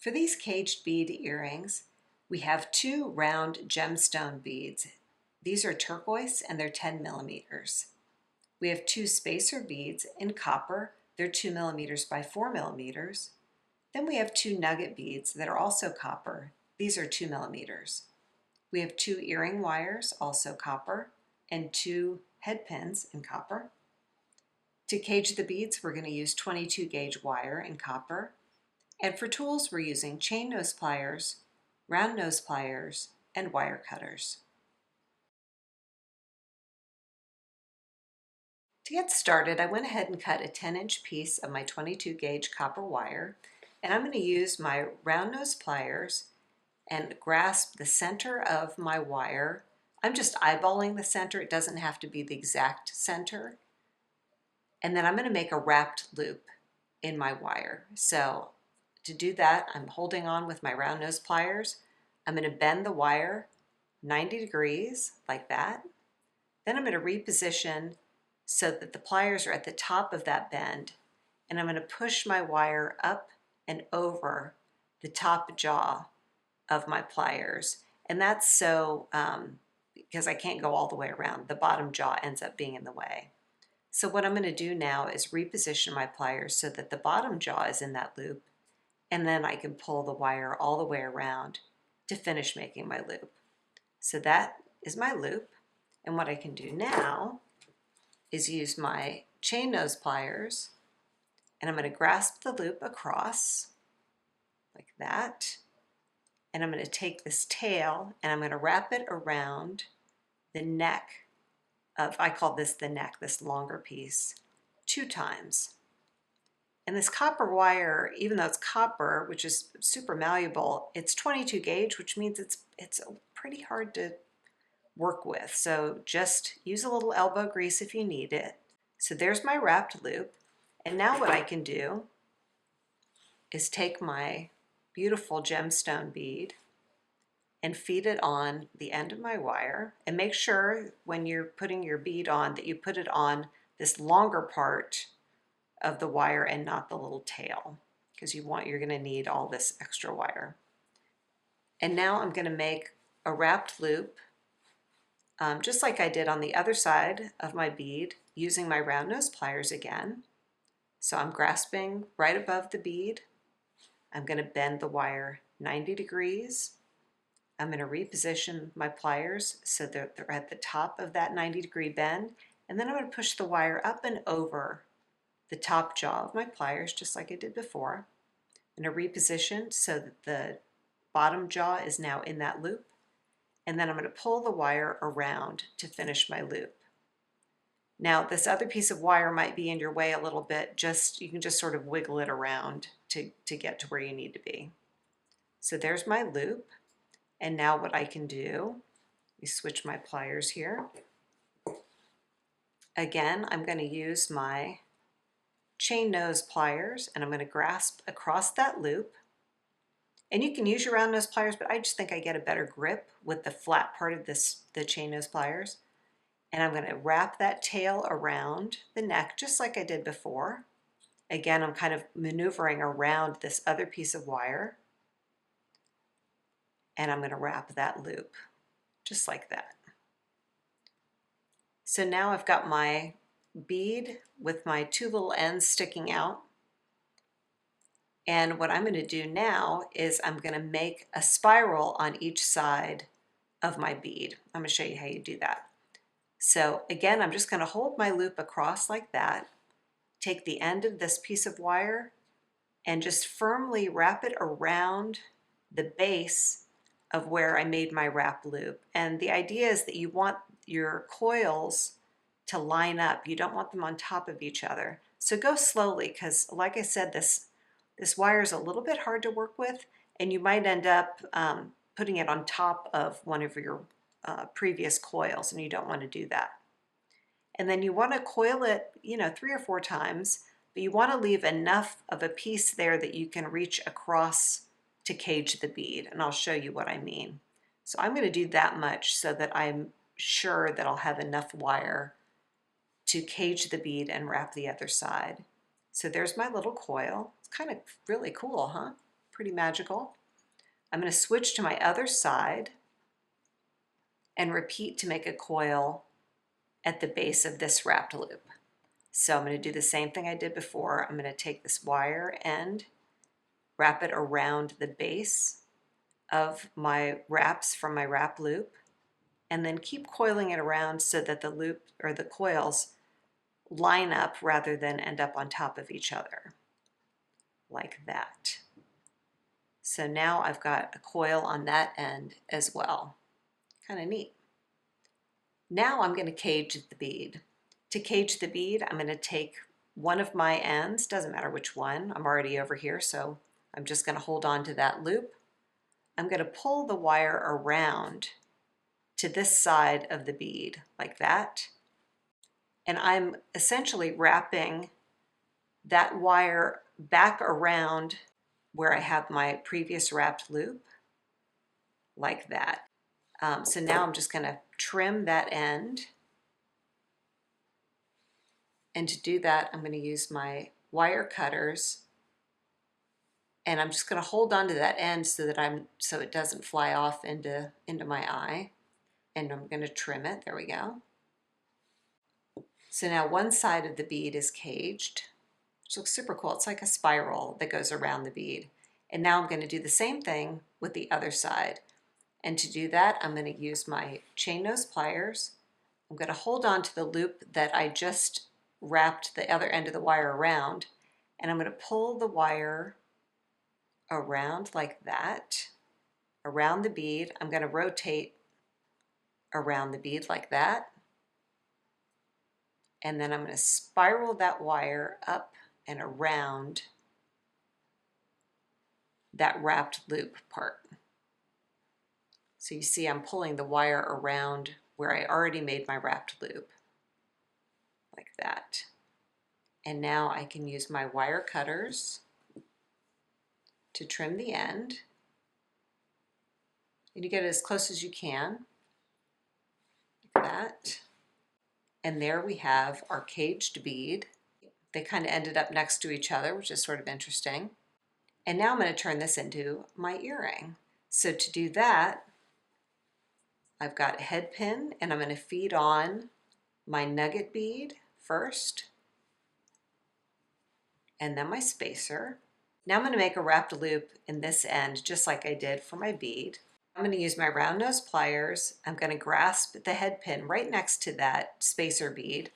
For these caged bead earrings, we have two round gemstone beads. These are turquoise and they're 10 millimeters. We have two spacer beads in copper. They're 2 millimeters by 4 millimeters. Then we have two nugget beads that are also copper. These are 2 millimeters. We have two earring wires, also copper, and two head pins in copper. To cage the beads, we're going to use 22 gauge wire in copper. And for tools, we're using chain nose pliers, round nose pliers, and wire cutters. To get started, I went ahead and cut a 10-inch piece of my 22 gauge copper wire, and I'm going to use my round nose pliers and grasp the center of my wire. I'm just eyeballing the center. It doesn't have to be the exact center. And then I'm going to make a wrapped loop in my wire. So to do that, I'm holding on with my round nose pliers. I'm going to bend the wire 90 degrees like that. Then I'm going to reposition so that the pliers are at the top of that bend. And I'm going to push my wire up and over the top jaw of my pliers. And that's so, because I can't go all the way around, the bottom jaw ends up being in the way. So what I'm going to do now is reposition my pliers so that the bottom jaw is in that loop, and then I can pull the wire all the way around to finish making my loop. So that is my loop, and what I can do now is use my chain nose pliers, and I'm going to grasp the loop across like that, and I'm going to take this tail and I'm going to wrap it around the neck of, I call this the neck, this longer piece, 2 times. And this copper wire, even though it's copper, which is super malleable, it's 22 gauge, which means it's pretty hard to work with. So just use a little elbow grease if you need it. So there's my wrapped loop. And now what I can do is take my beautiful gemstone bead and feed it on the end of my wire, and make sure when you're putting your bead on that you put it on this longer part of the wire and not the little tail, because you're going to need all this extra wire. And now I'm going to make a wrapped loop just like I did on the other side of my bead, using my round nose pliers again. So I'm grasping right above the bead. I'm going to bend the wire 90 degrees. I'm going to reposition my pliers so that they're at the top of that 90-degree bend, and then I'm going to push the wire up and over the top jaw of my pliers just like I did before. I'm going to reposition so that the bottom jaw is now in that loop, and then I'm going to pull the wire around to finish my loop. Now this other piece of wire might be in your way a little bit. You can just sort of wiggle it around to get to where you need to be. So there's my loop. And now what I can do, let me switch my pliers here. Again, I'm going to use my chain nose pliers, and I'm going to grasp across that loop. And you can use your round nose pliers, but I just think I get a better grip with the flat part of the chain nose pliers. And I'm going to wrap that tail around the neck just like I did before. Again, I'm kind of maneuvering around this other piece of wire. And I'm going to wrap that loop just like that. So now I've got my bead with my 2 little ends sticking out. And what I'm going to do now is I'm going to make a spiral on each side of my bead. I'm going to show you how you do that. So again, I'm just going to hold my loop across like that, take the end of this piece of wire, and just firmly wrap it around the base of where I made my wrap loop. And the idea is that you want your coils to line up. You don't want them on top of each other. So go slowly, because like I said, this wire is a little bit hard to work with, and you might end up putting it on top of one of your previous coils, and you don't want to do that. And then you want to coil it, 3 or 4 times, but you want to leave enough of a piece there that you can reach across to cage the bead, and I'll show you what I mean. So I'm going to do that much so that I'm sure that I'll have enough wire to cage the bead and wrap the other side. So there's my little coil. It's kind of really cool, huh? pretty magical. I'm going to switch to my other side and repeat to make a coil at the base of this wrapped loop. So I'm going to do the same thing I did before. I'm going to take this wire end, wrap it around the base of my wraps from my wrap loop, and then keep coiling it around so that the loop or the coils line up rather than end up on top of each other, like that. So now I've got a coil on that end as well. Kind of neat. Now I'm going to cage the bead. To cage the bead, I'm going to take one of my ends, doesn't matter which one, I'm already over here, so I'm just going to hold on to that loop. I'm going to pull the wire around to this side of the bead, like that. And I'm essentially wrapping that wire back around where I have my previous wrapped loop, like that. So now I'm just going to trim that end. And to do that, I'm going to use my wire cutters, and I'm just going to hold on to that end so that so it doesn't fly off into my eye. And I'm going to trim it. There we go. So now one side of the bead is caged, which looks super cool. It's like a spiral that goes around the bead. And now I'm going to do the same thing with the other side. And to do that, I'm going to use my chain nose pliers. I'm going to hold on to the loop that I just wrapped the other end of the wire around, and I'm going to pull the wire around like that, around the bead. I'm going to rotate around the bead like that, and then I'm going to spiral that wire up and around that wrapped loop part. So you see I'm pulling the wire around where I already made my wrapped loop, like that. And now I can use my wire cutters to trim the end. And you get it as close as you can, like that. And there we have our caged bead. They kind of ended up next to each other, which is sort of interesting. And now I'm going to turn this into my earring. So to do that, I've got a head pin, and I'm going to feed on my nugget bead first, and then my spacer. Now I'm going to make a wrapped loop in this end, just like I did for my bead. I'm going to use my round nose pliers. I'm going to grasp the head pin right next to that spacer bead,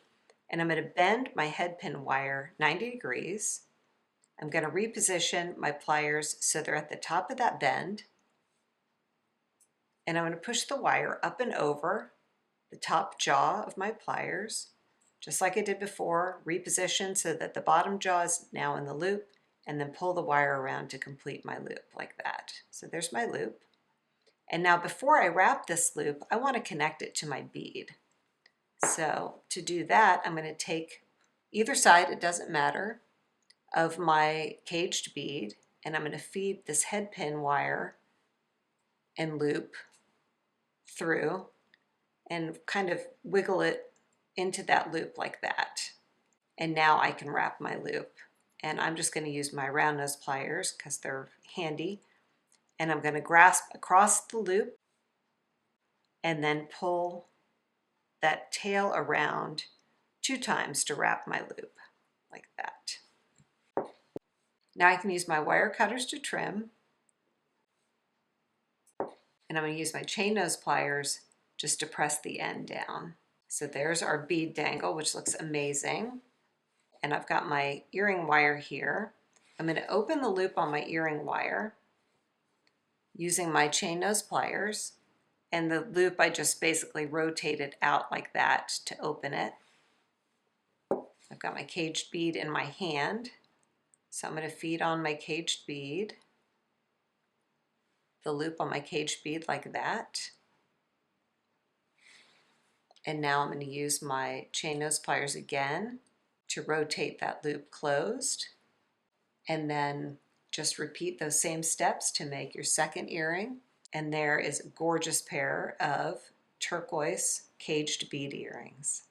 and I'm going to bend my head pin wire 90 degrees. I'm going to reposition my pliers so they're at the top of that bend, and I'm going to push the wire up and over the top jaw of my pliers, just like I did before. Reposition so that the bottom jaw is now in the loop, and then pull the wire around to complete my loop, like that. So there's my loop. And now before I wrap this loop, I want to connect it to my bead. So to do that, I'm going to take either side, it doesn't matter, of my caged bead, and I'm going to feed this head pin wire and loop through and kind of wiggle it into that loop like that. And now I can wrap my loop. And I'm just going to use my round nose pliers because they're handy. And I'm going to grasp across the loop and then pull that tail around 2 times to wrap my loop, like that. Now I can use my wire cutters to trim, and I'm going to use my chain nose pliers just to press the end down. So there's our bead dangle, which looks amazing. And I've got my earring wire here. I'm going to open the loop on my earring wire using my chain nose pliers, and the loop I just basically rotated out like that to open it. I've got my caged bead in my hand, so I'm going to feed on my caged bead, the loop on my caged bead like that. And now I'm going to use my chain nose pliers again to rotate that loop closed, and then just repeat those same steps to make your second earring. And there is a gorgeous pair of turquoise caged bead earrings.